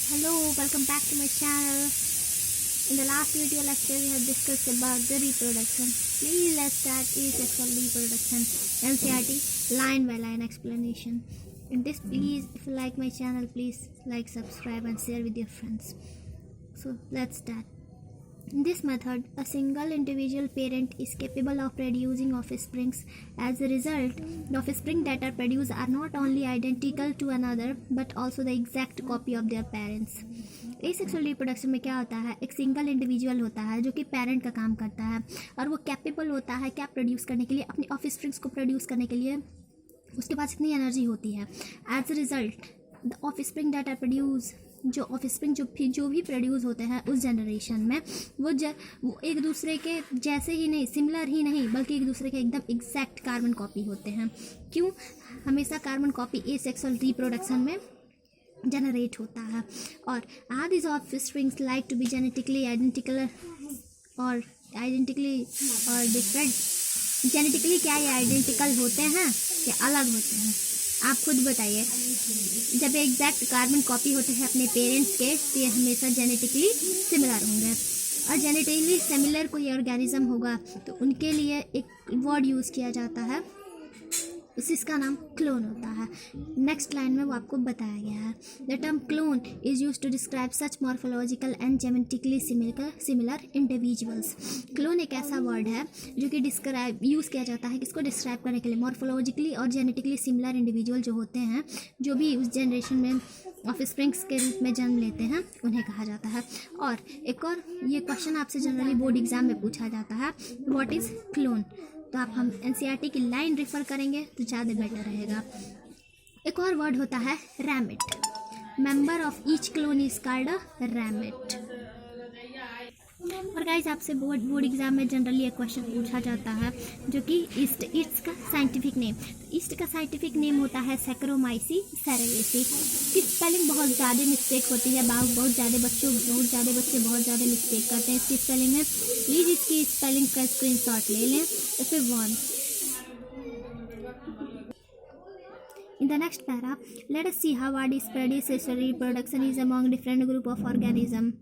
Hello, welcome back to my channel. In the last video lecture we have discussed about the reproduction. Please let's start asexual reproduction. NCERT line by line explanation. In this, please, if you like my channel, please like, subscribe and share with your friends. So let's start. In this method, a single individual parent is capable of producing offsprings. As a result, the offspring that are produced are not only identical to another but also the exact copy of their parents. Asexual reproduction में क्या होता है, एक single individual होता है जो कि parent का काम करता है और वो कैपेबल होता है क्या प्रोड्यूस करने के लिए, अपनी ऑफस्प्रिंग्स को प्रोड्यूस करने के लिए उसके पास इतनी एनर्जी होती है. As a result the offspring that are produce, जो ऑफस्प्रिंग जो भी प्रोड्यूस होते हैं उस जनरेशन में वो एक दूसरे के जैसे ही नहीं, सिमिलर ही नहीं, बल्कि एक दूसरे के एकदम एग्जैक्ट कार्बन कॉपी होते हैं. क्यों? हमेशा कार्बन कॉपी एसेक्सुअल रिप्रोडक्शन में जनरेट होता है. और are this offspring like to be genetically identical और डिफरेंट. जेनेटिकली क्या ये आइडेंटिकल होते हैं या अलग होते हैं? आप खुद बताइए. जब एग्जैक्ट कार्बन कॉपी होते हैं अपने पेरेंट्स के तो ये हमेशा जेनेटिकली सिमिलर होंगे. और जेनेटिकली सिमिलर कोई ऑर्गेनिज्म होगा तो उनके लिए एक वर्ड यूज़ किया जाता है, जिसका नाम क्लोन होता है. नेक्स्ट लाइन में वो आपको बताया गया है. The term clone is use to describe such morphological and genetically similar individuals. Clone एक ऐसा वर्ड है जो कि यूज़ किया जाता है किसको डिस्क्राइब करने के लिए, मॉर्फोलॉजिकली और जेनेटिकली सिमिलर इंडिविजुअल जो होते हैं, जो भी उस जनरेशन में ऑफस्प्रिंग्स के रूप में जन्म लेते हैं, उन्हें कहा जाता है. और एक और ये क्वेश्चन आपसे जनरली बोर्ड एग्जाम में पूछा जाता है, व्हाट इज़ क्लोन. तो आप हम एनसीईआरटी की लाइन रेफर करेंगे तो ज़्यादा बेटर रहेगा. एक और वर्ड होता है ramet. Member of each clone is called a ramet. और गाइस आपसे बोर्ड एग्जाम में जनरली एक क्वेश्चन पूछा जाता है जो कि ईस्ट का साइंटिफिक नेम. ईस्ट का साइंटिफिक नेम होता है सैक्रोमाइसी सेरेवेसी. इसकी स्पेलिंग बहुत ज़्यादा मिस्टेक होती है. बहुत ज़्यादा बच्चे बहुत ज़्यादा मिस्टेक करते हैं इसकी स्पेलिंग में. प्लीज़ इसकी स्पेलिंग का स्क्रीनशॉट ले लें. फिर 1. In the next para, let us see how widespread asexual reproduction is among different group of organisms.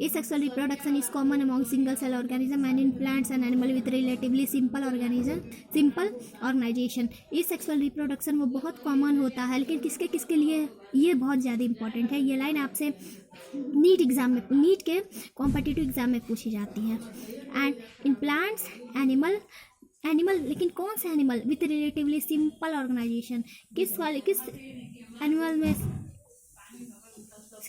Asexual reproduction is common among single-cell organisms and in plants and animals with relatively simple organization. Asexual reproduction वो बहुत common होता है, लेकिन किसके लिए ये बहुत ज़्यादा इंपॉर्टेंट है. ये लाइन आपसे नीट के कॉम्पिटिटिव एग्जाम में पूछी जाती है. एंड इन प्लांट्स एनिमल, लेकिन कौन से animal with relatively simple organisation.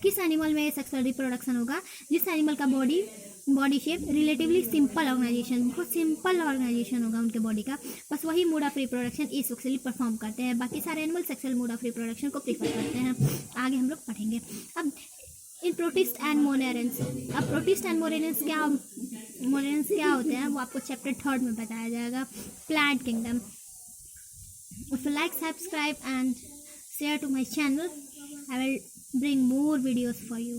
किस एनिमल में सेक्सुअल रिप्रोडक्शन होगा जिस एनिमल का body shape relatively simple organisation, बहुत सिंपल ऑर्गेनाइजेशन होगा उनके बॉडी का. बस वही mode of reproduction asexually perform करते हैं. बाकी सारे animal sexual mode of reproduction को प्रीफर करते हैं. आगे हम लोग पढ़ेंगे. अब इन प्रोटिस्ट एंड मोनेरेंस. अब प्रोटिस्ट एंड मोनेरेंस क्या होते हैं वो आपको चैप्टर 3 में बताया जाएगा. Plant kingdom. If you like, subscribe and share to my channel, I will bring more videos for you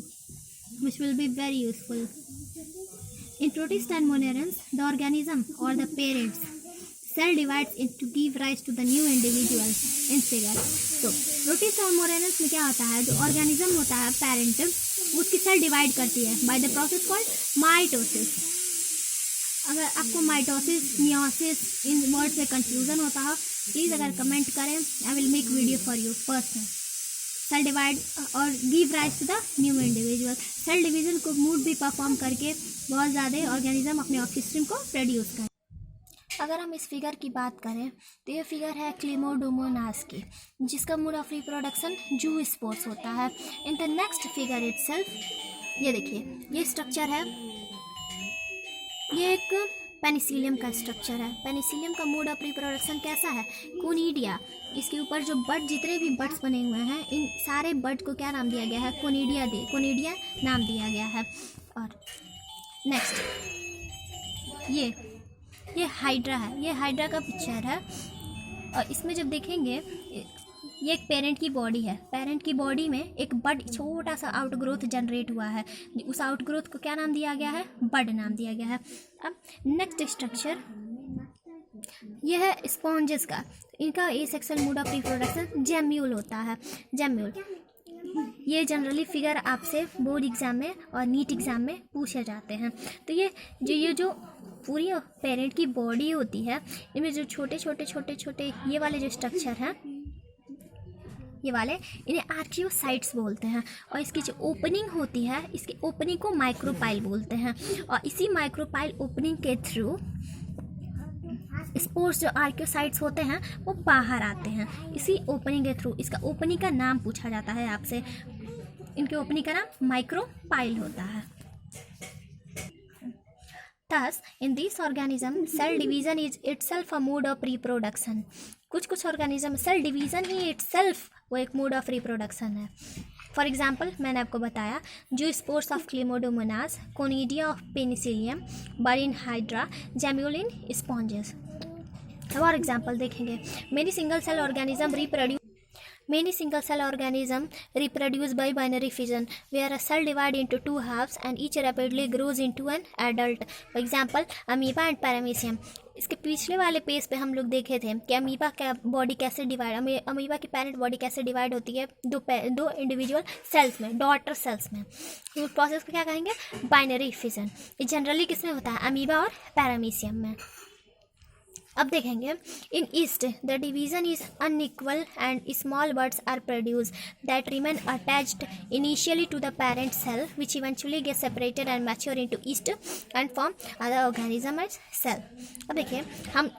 which will be very useful. In protists and monerans, the organism or the parents cell divides to give rise to the new individual in figure. तो protist और मोनेरंस में क्या होता है, जो organism होता है parent, उसकी सेल डिवाइड करती है by the process called mitosis. अगर आपको माइटोसिस, मियोसिस इन वर्ड से कंफ्यूजन होता हो, प्लीज़ अगर कमेंट करें, I will make video for you. Personal cell divide और give rise to the new individual. Cell division को मूड भी परफॉर्म करके बहुत ज़्यादा ऑर्गेनिज्म अपने ऑफस्प्रिंग को प्रोड्यूस करें. अगर हम इस फिगर की बात करें तो ये फिगर है क्लेमोडोमोनास की, जिसका मोड ऑफ रिप्रोडक्शन जू स्पोर्स होता है. In the next figure itself, ये देखिए, ये स्ट्रक्चर है, ये एक पेनिसिलियम का स्ट्रक्चर है. पेनिसिलियम का मोड ऑफ रिप्रोडक्शन कैसा है, कोनिडिया. इसके ऊपर जो बर्ड, जितने भी बर्ड्स बने हुए हैं, इन सारे बर्ड को क्या नाम दिया गया है, कोनिडिया नाम दिया गया है. और नेक्स्ट ये हाइड्रा है. ये हाइड्रा का पिक्चर है. और इसमें जब देखेंगे, ये एक पेरेंट की बॉडी है. पेरेंट की बॉडी में एक बड, छोटा सा आउटग्रोथ जनरेट हुआ है. उस आउटग्रोथ को क्या नाम दिया गया है, बड नाम दिया गया है. अब नेक्स्ट स्ट्रक्चर यह है स्पॉन्जेस का. इनका asexual mode of reproduction gemmule होता है. जेम्यूल ये जनरली फिगर आपसे बोर्ड एग्जाम में और नीट एग्जाम में पूछे जाते हैं। तो ये जो पूरी पेरेंट की बॉडी होती है, इनमें जो छोटे छोटे ये वाले जो स्ट्रक्चर हैं, ये वाले, इन्हें आर्कियोसाइट्स बोलते हैं। और इसकी जो ओपनिंग होती है, इसकी ओपनिंग को माइक्रोपाइल बोलते हैं। और इसी माइक्रोपाइल ओपनिंग के थ्रू स्पोर्स जो आर्कियोसाइट्स होते हैं वो बाहर आते हैं, इसी ओपनिंग के थ्रू। इसका ओपनिंग का नाम पूछा जाता है आपसे, इनके ओपनिंग का नाम माइक्रोपाइल होता है। Thus, in this organism, cell division is itself a mode of reproduction. कुछ ऑर्गेनिज्म सेल डिवीजन ही इटसेल्फ वो एक मोड ऑफ रिप्रोडक्शन है। फॉर एग्जाम्पल मैंने आपको बताया जो spores of chlamydomonas, conidia of penicillium, बरिन हाइड्रा, जैम्यूलिन स्पॉन्जेस। और एग्जाम्पल देखेंगे, many single cell organism reproduce by binary fission, where a cell divide into two halves and each rapidly grows into an adult. For example, amoeba and paramecium. इसके पिछले वाले page पे हम लोग देखे थे कि अमीबा का बॉडी कैसे डिवाइड, अमीबा की पेरेंट बॉडी कैसे डिवाइड होती है दो इंडिविजुअल सेल्स में, डॉटर सेल्स में। तो उस प्रोसेस को क्या कहेंगे? Binary fission. ये जनरली किसमें होता है? अमीबा और पैरामीशियम में। अब देखेंगे, in yeast the division is unequal and small buds are produce that remain attached initially to the parent cell which eventually get separated and mature into yeast and form other organism as cell. अब देखिए, हम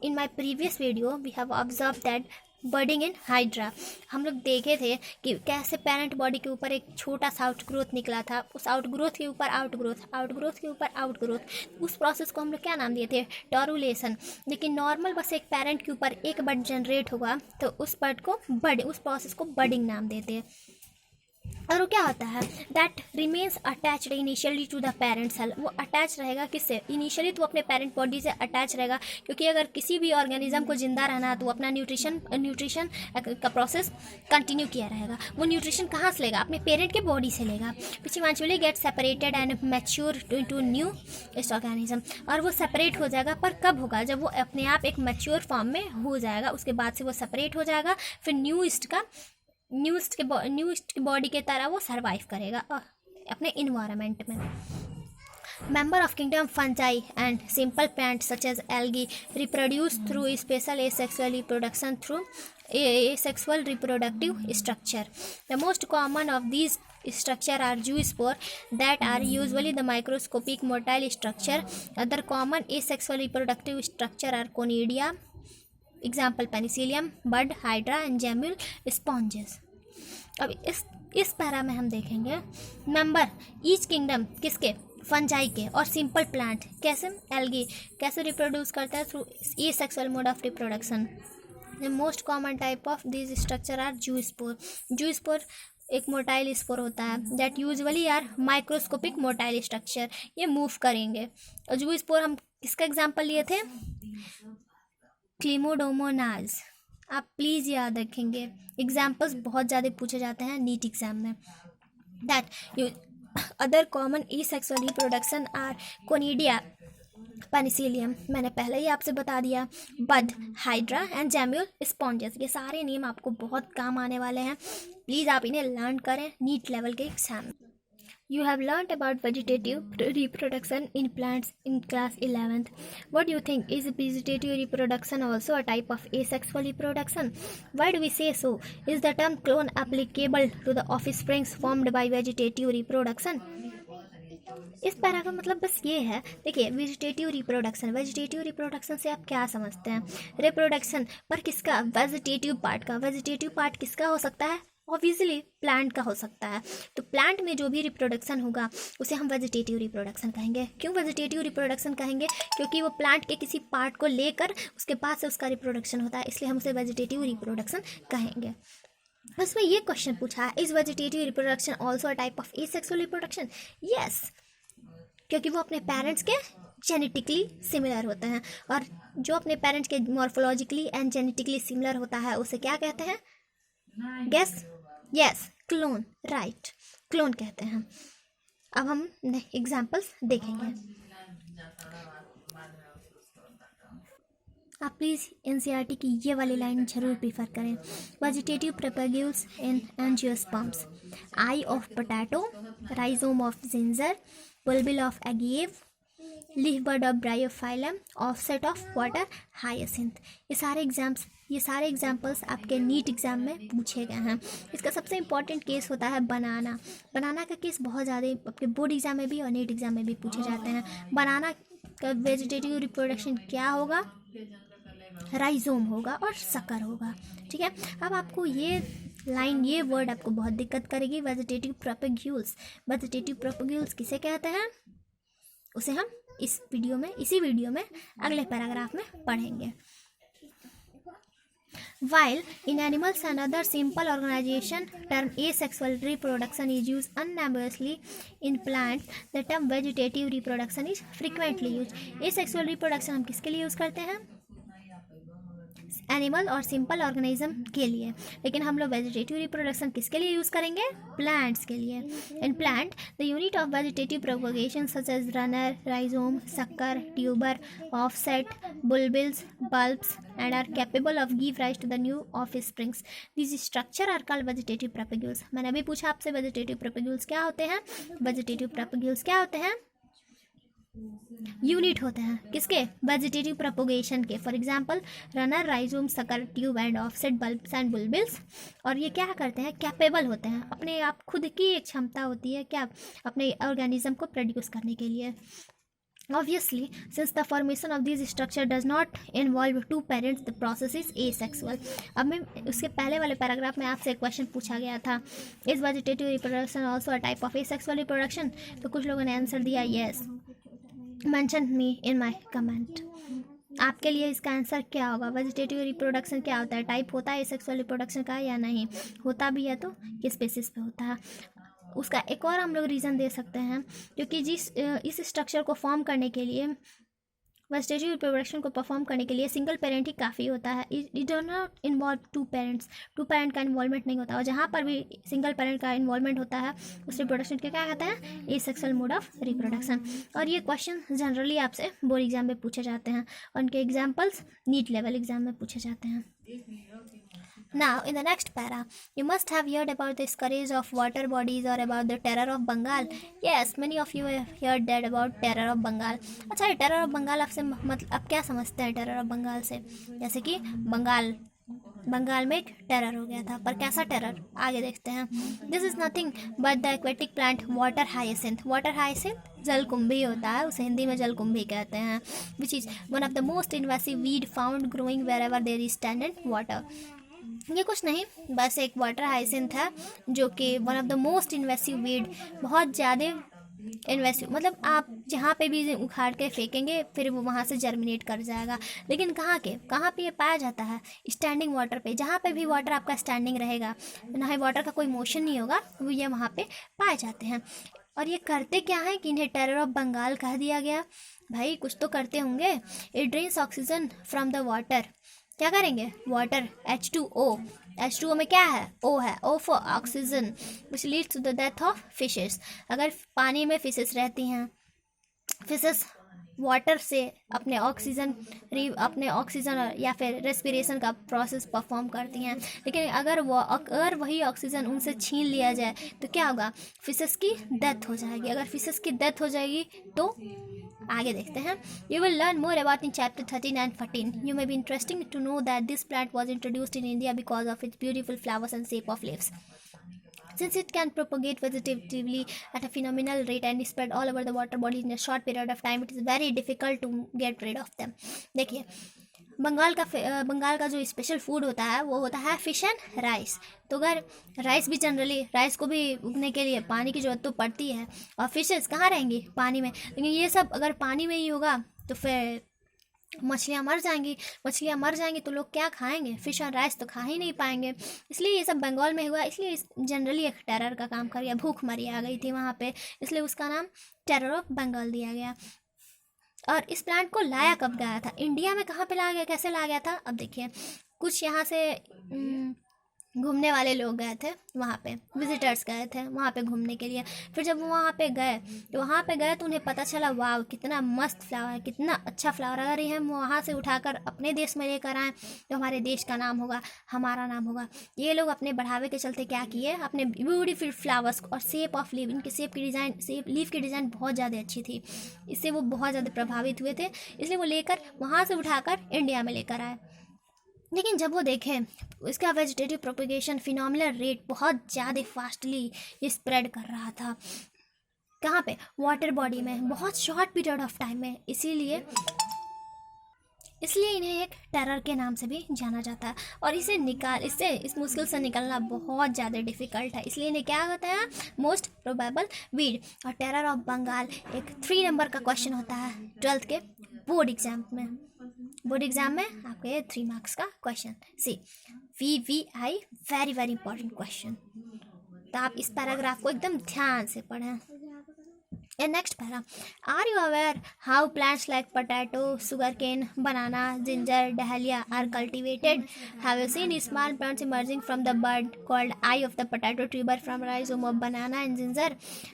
in my previous video we have observe that budding in hydra, हम लोग देखे थे कि कैसे parent body के ऊपर एक छोटा सा आउटग्रोथ निकला था, उस आउटग्रोथ के ऊपर आउटग्रोथ के ऊपर आउटग्रोथ। उस प्रोसेस को हम लोग क्या नाम दिए थे? टॉरुलेशन। लेकिन नॉर्मल बस एक पेरेंट के ऊपर एक बर्ड जनरेट होगा तो उस प्रोसेस को बर्डिंग नाम देते हैं। और वो क्या होता है? That remains attached initially to the parent cell. वो अटैच रहेगा किससे? इनिशियली तो अपने पेरेंट बॉडी से अटैच रहेगा, क्योंकि अगर किसी भी ऑर्गेनिज्म को जिंदा रहना है तो अपना न्यूट्रिशन का प्रोसेस कंटिन्यू किया रहेगा। वो न्यूट्रिशन कहाँ से लेगा? अपने पेरेंट के बॉडी से लेगा, which eventually get separated and mature to new organism. और वो सेपरेट हो जाएगा, पर कब होगा? जब वो अपने आप एक मैच्योर फॉर्म में हो जाएगा, उसके बाद से वो सेपरेट हो जाएगा, फिर न्यू ईस्ट की बॉडी के तरह वो सर्वाइव करेगा अपने इन्वायरमेंट में। Member of kingdom fungi and simple plants such as algae reproduce through special asexual reproduction through asexual reproductive structure. The most common of these structure are zoospore that are usually the microscopic motile structure. Other common asexual reproductive structure are conidia, example Penicillium, bud, hydra and gemmule sponges. अब इस para में हम देखेंगे member each kingdom किसके? Fungi के। और simple plant कैसे? Algae कैसे रिप्रोड्यूस करता है? Through asexual mode of reproduction. The most common type of this structure are zoospore. Zoospore एक मोटाइल स्पोर होता है that usually are microscopic motile structure, ये मूव करेंगे। और जूस्पोर हम किसका एग्जाम्पल लिए थे? क्लेमोडोमोनास। आप प्लीज़ याद रखेंगे, एग्जाम्पल्स बहुत ज़्यादा पूछे जाते हैं नीट एग्जाम में। That other common asexual reproduction are conidia, Penicillium मैंने पहले ही आपसे बता दिया, bud, hydra and gemmule sponges. ये सारे नेम आपको बहुत काम आने वाले हैं, प्लीज़ आप इन्हें लर्न करें नीट लेवल के exam. You have learnt about vegetative reproduction in plants in class 11th. What do you think? Is vegetative reproduction also a type of asexual reproduction? Why do we say so? Is the term clone applicable to the offsprings formed by vegetative reproduction? इस para का मतलब बस ये है। देखिए, vegetative reproduction से आप क्या समझते हैं? रिप्रोडक्शन पर किसका? वेजिटेटिव पार्ट का। वेजिटेटिव पार्ट किसका हो सकता है? ऑब्वियसली प्लांट का हो सकता है। तो प्लांट में जो भी रिप्रोडक्शन होगा उसे हम वेजिटेटिव रिप्रोडक्शन कहेंगे। क्यों वेजिटेटिव रिप्रोडक्शन कहेंगे? क्योंकि वो प्लांट के किसी पार्ट को लेकर उसके बाद से उसका रिप्रोडक्शन होता है, इसलिए हम उसे वेजिटेटिव रिप्रोडक्शन कहेंगे। उसमें ये क्वेश्चन पूछा है, is vegetative reproduction also a type of asexual reproduction? Yes, क्योंकि वो अपने पेरेंट्स के जेनेटिकली सिमिलर होते हैं, और जो अपने पेरेंट्स के मॉर्फोलॉजिकली एंड जेनेटिकली सिमिलर होता है उसे क्या कहते हैं? Guess? Yes, clone. Right, clone कहते हैं। अब हम एग्जाम्पल्स देखेंगे। आप प्लीज़ एनसीईआरटी की ये वाली लाइन जरूर प्रीफर करें। Vegetative propagules in angiosperms, eye of potato, rhizome of ginger, bulbil of agave, leaf bud of bryophyllum, offset of water hyacinth. ये सारे एग्जाम्पल्स आपके नीट एग्जाम में पूछे गए हैं। इसका सबसे इम्पॉर्टेंट केस होता है बनाना। बनाना का केस बहुत ज़्यादा आपके बोर्ड एग्जाम में भी और नीट एग्जाम में भी पूछे जाते हैं। बनाना का वेजिटेटिव रिप्रोडक्शन क्या होगा? राइजोम होगा और सकर होगा। ठीक है, अब आपको ये वर्ड आपको बहुत दिक्कत करेगी, वेजिटेटिव प्रोपेग्यूल्स। वेजिटेटिव प्रोपेग्यूल्स किसे कहते हैं, उसे हम इसी वीडियो में अगले पैराग्राफ में पढ़ेंगे। While in animals and other simple organization, term asexual reproduction is used unambiguously. In plants, the term vegetative reproduction is frequently used. Asexual reproduction हम किसके लिए यूज़ करते हैं? एनिमल और सिंपल ऑर्गेनिज्म के लिए। लेकिन हम लोग वेजिटेटिव रिप्रोडक्शन किसके लिए यूज़ करेंगे? प्लांट्स के लिए। In plant the unit of vegetative propagation such as runner, rhizome, sucker, tuber, offset, bulbils, bulbs and are capable of give rise to the new offsprings. These structure are called vegetative propagules. मैंने अभी पूछा आपसे vegetative propagules क्या होते हैं? Vegetative propagules क्या होते हैं? यूनिट होते हैं किसके? वेजिटेटिव प्रोपोगेशन के। For example runner, rhizome, sucker, tube and offset, bulbs and bulbils. और ये क्या करते हैं? कैपेबल होते हैं, अपने आप खुद की एक क्षमता होती है क्या, अपने ऑर्गेनिज्म को प्रोड्यूस करने के लिए। Obviously, since the formation of this structure does not involve two parents, the process is asexual. अब मैं उसके पहले वाले पैराग्राफ में आपसे एक क्वेश्चन पूछा गया था, is vegetative reproduction also a type of asexual reproduction? तो कुछ लोगों ने आंसर दिया yes. Mention me in my comment. आपके लिए इसका आंसर क्या होगा? वेजिटेटिव रिप्रोडक्शन क्या होता है? टाइप होता है एसेक्सुअल रिप्रोडक्शन का या नहीं? होता भी है तो किस बेसिस पे होता है? उसका एक और हम लोग रीज़न दे सकते हैं, क्योंकि इस स्ट्रक्चर को फॉर्म करने के लिए, वेजिटेटिव रिप्रोडक्शन को परफॉर्म करने के लिए सिंगल पेरेंट ही काफ़ी होता है। It do not involve two parent का इन्वॉल्वमेंट नहीं होता। और जहाँ पर भी सिंगल पेरेंट का इन्वॉल्वमेंट होता है उस रिप्रोडक्शन के क्या कहते हैं? Asexual mode of reproduction. और ये क्वेश्चन जनरली आपसे बोर्ड एग्जाम में पूछे जाते हैं और उनके एग्जाम्पल्स नीट लेवल एग्जाम में पूछे जाते हैं। Now, in the next para, you must have heard about the scourge of water bodies or about the terror of Bengal. Yes, many of you have heard that about terror of Bengal. अच्छा, terror of Bengal आपसे मतलब आप क्या समझते हैं terror of Bengal से? जैसे कि बंगाल में एक टेरर हो गया था, पर कैसा टेरर? आगे देखते हैं। This is nothing but the aquatic plant water hyacinth. Water hyacinth जलकुंभी होता है, उसे हिंदी में जलकुंभी कहते हैं, which is one of the most invasive weed found growing wherever there is standard water. ये कुछ नहीं, बस एक वाटर हाइसिंथ है जो कि one of the most invasive weed, बहुत ज़्यादा इन्वेसिव, मतलब आप जहाँ पे भी उखाड़ के फेंकेंगे फिर वो वहाँ से जर्मिनेट कर जाएगा। लेकिन कहाँ पे ये पाया जाता है? स्टैंडिंग वाटर पे। जहाँ पे भी वाटर आपका स्टैंडिंग रहेगा, ना ही वाटर का कोई मोशन नहीं होगा, वो ये वहाँ पे पाए जाते हैं। और ये करते क्या है कि इन्हें टेरर ऑफ बंगाल कह दिया गया? भाई कुछ तो करते होंगे। It drains oxygen from the water. क्या करेंगे? वाटर H2O में क्या है? O है, O for oxygen, which leads to the death of fishes. अगर पानी में फिशेस रहती हैं, फिशेस वाटर से अपने ऑक्सीजन या फिर रेस्पिरेशन का प्रोसेस परफॉर्म करती हैं। लेकिन अगर वही ऑक्सीजन उनसे छीन लिया जाए तो क्या होगा? फिशेस की डेथ हो जाएगी। अगर फिशेस की डेथ हो जाएगी तो आगे देखते हैं। You will learn more about in chapter 13 and 14. You may be interesting to know that this plant was introduced in India because of its beautiful flowers and shape of leaves. Since it can propagate vegetatively at a phenomenal rate and spread all over the water body in a short period of time, it is very difficult to get rid of them. देखिए, बंगाल का जो special food होता है वो होता है fish and rice. तो अगर राइस को भी उगने के लिए पानी की जरूरत तो पड़ती है, और फिशेस कहाँ रहेंगी? पानी में। लेकिन ये सब अगर पानी में ही होगा तो फिर मछलियाँ मर जाएंगी तो लोग क्या खाएंगे? फिश और राइस तो खा ही नहीं पाएंगे। इसलिए ये सब बंगाल में हुआ, इसलिए जनरली एक टेरर का काम कर गया। भूखमरी आ गई थी वहाँ पे, इसलिए उसका नाम टेरर ऑफ बंगाल दिया गया। और इस प्लांट को लाया कब गया था? इंडिया में कहाँ पे लाया गया, कैसे लाया गया था? अब देखिए, कुछ यहाँ से घूमने वाले लोग गए थे वहाँ पे, विजिटर्स गए थे वहाँ पे घूमने के लिए। फिर जब वो वहाँ पे गए तो उन्हें पता चला वाह कितना मस्त फ्लावर है, कितना अच्छा फ्लावर, अगर ये हम वहाँ से उठाकर अपने देश में लेकर आएँ तो हमारे देश का नाम होगा, हमारा नाम होगा। ये लोग अपने बढ़ावे के चलते क्या किए, अपने ब्यूटीफुल फ्लावर्स और शेप ऑफ लीव, इनके लीफ की डिज़ाइन बहुत ज़्यादा अच्छी थी, इससे वो बहुत ज़्यादा प्रभावित हुए थे, इसलिए वो लेकर वहाँ से उठाकर इंडिया में लेकर आए। लेकिन जब वो देखें इसका वेजिटेटिव प्रोपिगेशन फिनोमिनल रेट बहुत ज़्यादा फास्टली ये स्प्रेड कर रहा था, कहाँ पे, वाटर बॉडी में, बहुत शॉर्ट पीरियड ऑफ टाइम में, इसलिए इन्हें एक टेरर के नाम से भी जाना जाता है। और इस मुश्किल से निकलना बहुत ज़्यादा डिफ़िकल्ट है, इसलिए इन्हें क्या होता है, मोस्ट प्रोबेबल वीड। और टेरर ऑफ बंगाल एक 3 नंबर का क्वेश्चन होता है 12th के बोर्ड एग्जाम में आपके 3 मार्क्स का क्वेश्चन। सी VVI very very important question, तो आप इस पैराग्राफ को एकदम ध्यान से पढ़ें। Next para, are you aware how plants like potato, sugarcane, banana, ginger, dahlia are cultivated? Have you seen small plants emerging from the bud called eye of the potato tuber from rhizome of banana and ginger?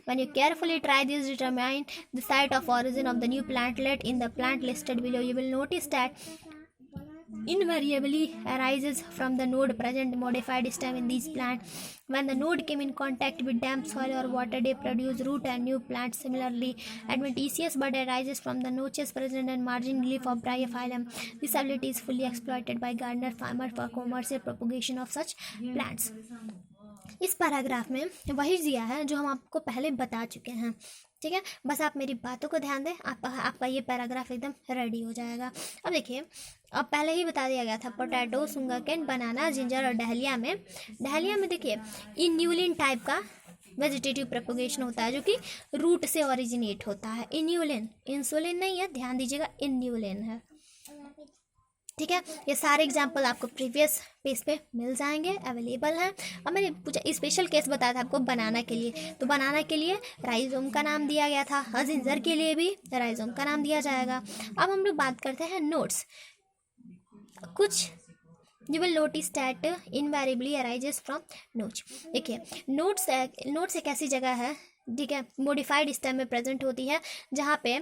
When you carefully try this, determine the site of origin of the new plantlet in the plant listed below. You will notice that invariably arises from the node present modified stem in these plants. When the node came in contact with damp soil or water, they produce root and new plants. Similarly, adventitious bud arises from the notches present in margin leaf of Bryophyllum. This ability is fully exploited by gardener farmers for commercial propagation of such plants. इस paragraph में वही दिया है जो हम आपको पहले बता चुके हैं, ठीक है। बस आप मेरी बातों को ध्यान दें, आपका ये पैराग्राफ एकदम रेडी हो जाएगा। अब देखिए, अब पहले ही बता दिया गया था पोटैटो, सुगरकेन, बनाना, जिंजर और डहलिया में देखिए इन्यूलिन टाइप का वेजिटेटिव प्रोपगेशन होता है जो कि रूट से ओरिजिनेट होता है। इन्यूलिन, इंसुलिन नहीं है, ध्यान दीजिएगा, इन्यूलिन है, ठीक है। ये सारे एग्जाम्पल आपको प्रीवियस पेज पे मिल जाएंगे, अवेलेबल हैं। अब मैंने पूछा स्पेशल केस बताया था आपको बनाना के लिए, तो बनाना के लिए राइजोम का नाम दिया गया था, जिंजर के लिए भी राइजोम का नाम दिया जाएगा। अब हम लोग बात करते हैं नोट्स। कुछ you will notice that invariably arises from नोच। देखिए नोट्स एक ऐसी जगह है, ठीक है, मॉडिफाइड स्टेम में प्रेजेंट होती है जहाँ पे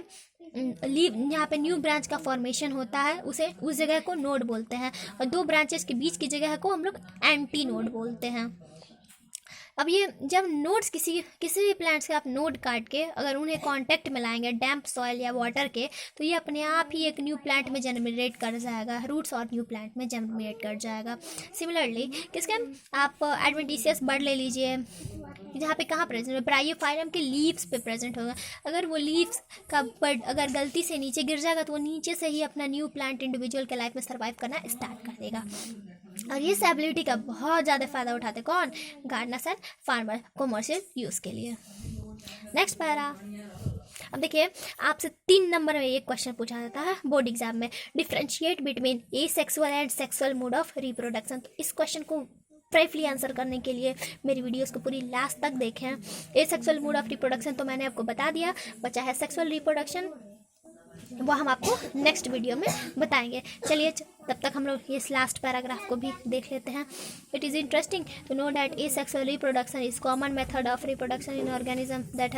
न्यू ब्रांच का फॉर्मेशन होता है, उस जगह को नोड बोलते हैं, और 2 ब्रांचेस के बीच की जगह को हम लोग एंटी नोड बोलते हैं। अब ये जब नोड्स किसी भी प्लांट्स के आप नोड काट के अगर उन्हें कांटेक्ट में लाएंगे डैम्प सॉइल या वाटर के, तो ये अपने आप ही एक न्यू प्लांट में जनरेट कर जाएगा, रूट्स और न्यू प्लांट में जनरेट कर जाएगा। सिमिलरली किसके आप एडवेंटिशियस बर्ड ले लीजिए, जहाँ पे कहाँ प्रेजेंट है, ब्रायोफाइलम के लीव्स पे प्रेजेंट होगा। अगर वो लीव्स का बर्ड अगर गलती से नीचे गिर जाएगा तो वो नीचे से ही अपना न्यू प्लांट इंडिविजुअल के लाइफ में सर्वाइव करना स्टार्ट कर देगा। और इस एबिलिटी का बहुत ज़्यादा फायदा उठाते कौन, Gardner's and farmer commercial use के लिए। नेक्स्ट पैरा, अब देखिए आपसे 3 नंबर में एक क्वेश्चन पूछा जाता है बोर्ड एग्जाम में, differentiate between asexual and sexual mode of reproduction. तो इस क्वेश्चन को ब्रीफली आंसर करने के लिए मेरी वीडियोस को पूरी लास्ट तक देखें। एसेक्सुअल मोड ऑफ रिप्रोडक्शन तो मैंने आपको बता दिया, बचा है सेक्सुअल रिप्रोडक्शन, वो हम आपको नेक्स्ट वीडियो में बताएंगे। चलिए तब तक हम लोग इस लास्ट पैराग्राफ को भी देख लेते हैं। It is interesting to know that asexual reproduction is common method of reproduction in organism that